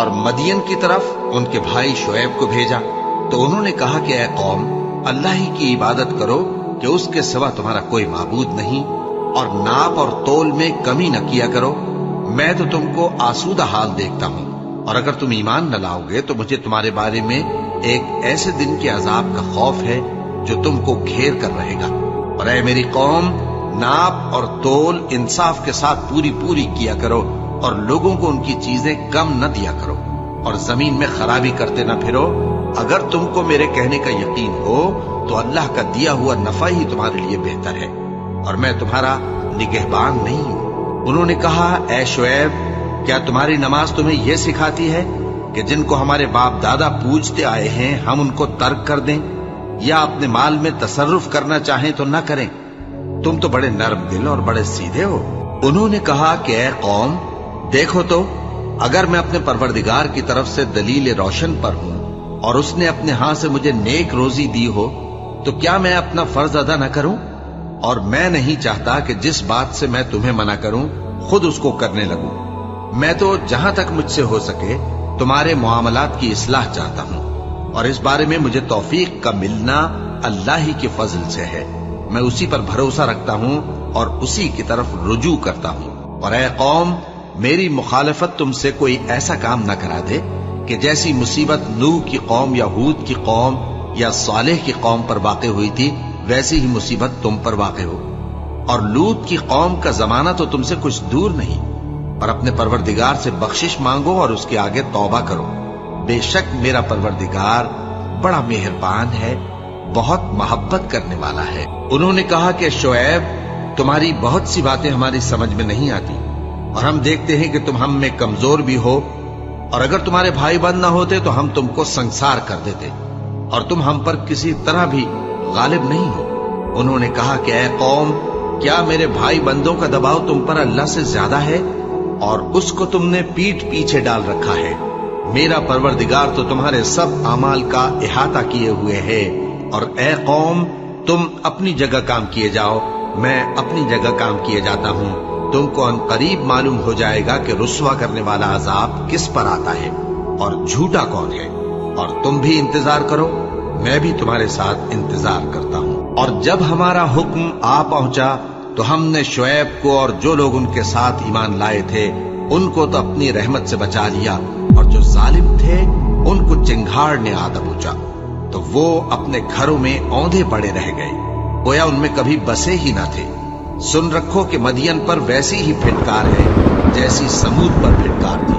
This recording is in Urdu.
اور مدین کی طرف ان کے بھائی شعیب کو بھیجا تو انہوں نے کہا کہ اے قوم، اللہ ہی کی عبادت کرو کہ اس کے سوا تمہارا کوئی معبود نہیں، اور ناپ اور تول میں کمی نہ کیا کرو، میں تو تم کو آسودہ حال دیکھتا ہوں، اور اگر تم ایمان نہ لاؤ گے تو مجھے تمہارے بارے میں ایک ایسے دن کے عذاب کا خوف ہے جو تم کو گھیر کر رہے گا۔ اور اے میری قوم، ناپ اور تول انصاف کے ساتھ پوری پوری کیا کرو، اور لوگوں کو ان کی چیزیں کم نہ دیا کرو، اور زمین میں خرابی کرتے نہ پھرو۔ اگر تم کو میرے کہنے کا یقین ہو تو اللہ کا دیا ہوا نفع ہی تمہارے لیے بہتر ہے، اور میں تمہارا نگہبان نہیں ہوں۔ انہوں نے کہا، اے شعیب، کیا تمہاری نماز تمہیں یہ سکھاتی ہے کہ جن کو ہمارے باپ دادا پوجتے آئے ہیں ہم ان کو ترک کر دیں، یا اپنے مال میں تصرف کرنا چاہیں تو نہ کریں؟ تم تو بڑے نرم دل اور بڑے سیدھے ہو۔ انہوں نے کہا کہ اے قوم، دیکھو تو، اگر میں اپنے پروردگار کی طرف سے دلیل روشن پر ہوں اور اس نے اپنے ہاں سے مجھے نیک روزی دی ہو تو کیا میں اپنا فرض ادا نہ کروں؟ اور میں نہیں چاہتا کہ جس بات سے میں تمہیں منع کروں خود اس کو کرنے لگوں۔ میں تو جہاں تک مجھ سے ہو سکے تمہارے معاملات کی اصلاح چاہتا ہوں، اور اس بارے میں مجھے توفیق کا ملنا اللہ ہی کے فضل سے ہے۔ میں اسی پر بھروسہ رکھتا ہوں اور اسی کی طرف رجوع کرتا ہوں۔ اور اے قوم، میری مخالفت تم سے کوئی ایسا کام نہ کرا دے کہ جیسی مصیبت نوح کی قوم یا ہود کی قوم یا صالح کی قوم پر واقع ہوئی تھی ویسی ہی مصیبت تم پر واقع ہو۔ اور لوط کی قوم کا زمانہ تو تم سے کچھ دور نہیں، اور اپنے پروردگار سے بخشش مانگو اور اس کے آگے توبہ کرو، بے شک میرا پروردگار بڑا مہربان ہے، بہت محبت کرنے والا ہے۔ انہوں نے کہا کہ شعیب، تمہاری بہت سی باتیں ہماری سمجھ میں نہیں آتی، اور ہم دیکھتے ہیں کہ تم ہم میں کمزور بھی ہو، اور اگر تمہارے بھائی بند نہ ہوتے تو ہم تم کو سنسار کر دیتے، اور تم ہم پر کسی طرح بھی غالب نہیں ہو۔ انہوں نے کہا کہ اے قوم، کیا میرے بھائی بندوں کا دباؤ تم پر اللہ سے زیادہ ہے، اور اس کو تم نے پیٹھ پیچھے ڈال رکھا ہے؟ میرا پروردگار تو تمہارے سب اعمال کا احاطہ کیے ہوئے ہے۔ اور اے قوم، تم اپنی جگہ کام کیے جاؤ، میں اپنی جگہ کام کیے جاتا ہوں۔ تم کو ان قریب معلوم ہو جائے گا کہ رسوا کرنے والا عذاب کس پر آتا ہے اور جھوٹا کون ہے، اور تم بھی انتظار کرو، میں بھی تمہارے ساتھ انتظار کرتا ہوں۔ اور جب ہمارا حکم آ پہنچا تو ہم نے شعیب کو اور جو لوگ ان کے ساتھ ایمان لائے تھے ان کو تو اپنی رحمت سے بچا لیا، اور جو ظالم تھے ان کو چنگھاڑ نے آ دبوچا، تو وہ اپنے گھروں میں اوندھے پڑے رہ گئے، گویا ان میں کبھی بسے ہی نہ تھے۔ سن رکھو کہ مدین پر ویسی ہی پھٹکار ہے جیسی سمود پر پھٹکار تھی۔